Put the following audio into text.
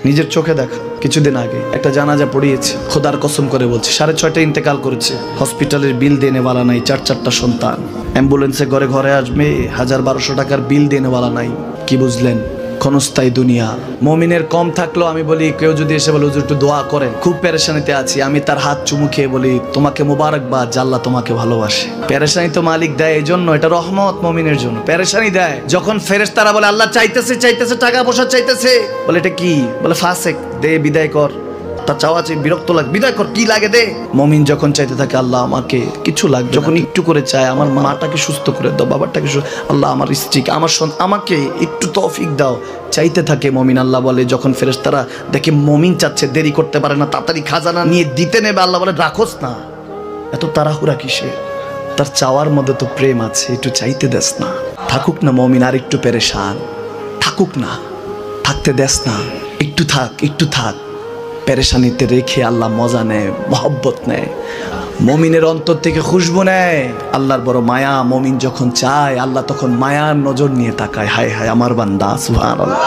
নিজের চোখে দেখা কিছুদিন আগে একটা জানাজা পড়িয়েছে, খোদার কসম করে বলছে 6:30 ইন্তেকাল করেছে। হসপিটালের বিল দেনেওয়ালা নাই, 4 সন্তান, অ্যাম্বুলেন্সে ঘরে ঘরে আসবে, 1000-1200 টাকার বিল দেনেওয়ালা নাই। কি বুঝলেন? ক্ষণস্থায়ী দুনিয়া। মুমিনের কম থাকলেও আমি বলি, কেউ যদি এসে বলে হুজুর একটু দোয়া করেন, খুব পেরেশানিতে আছি, আমি তার হাত চুমু খেয়ে বলি তোমাকে মোবারকবাদ, আল্লাহ তোমাকে ভালোবাসে। পেরেশানি তো মালিক দেয়, এই জন্য এটা রহমত মুমিনের জন্য। পেরেশানি দেয় যখন ফেরেশতারা বলে আল্লাহ চাইতেছে টাকা পয়সা চাইতেছে, বলে এটা কি? বলে ফাসেক, দে বিদায় কর। তার চাওয়া চেয়ে বিরক্ত লাগে, বিদায় কর, কি লাগে দে। মুমিন যখন চাইতে থাকে আল্লাহ আমাকে কিছু লাগবে, যখন একটু করে চায় আমার মাটাকে সুস্থ করে দাও, বাবাটাকে আল্লাহ আমার স্ত্রীকে, আমার আমাকে একটু তৌফিক দাও, চাইতে থাকে মুমিন। আল্লাহ বলে যখন ফেরেশতারা দেখে মুমিন চাচ্ছে, দেরি করতে পারে না, তাড়াতাড়ি খাজানা নিয়ে দিতে নেবে, আল্লাহ বলে রাখোস না, এত তাড়াহুড়া কিসের? তার চাওয়ার মধ্যে তো প্রেম আছে, একটু চাইতে দেস না। থাকুক না মুমিন আর একটু পেরেশান, থাকুক না, থাকতে দেস না, একটু থাক, একটু থাক। পেরেশানিতে রেখে আল্লাহ মজা নেয়, মহব্বত নেয়, মুমিনের অন্তর থেকে খুশবু নেয়। আল্লাহর বড় মায়া, মুমিন যখন চায় আল্লাহ তখন মায়ার নজর নিয়ে তাকায়, হায় হায় আমার বান্দা, সুবহানাল্লাহ।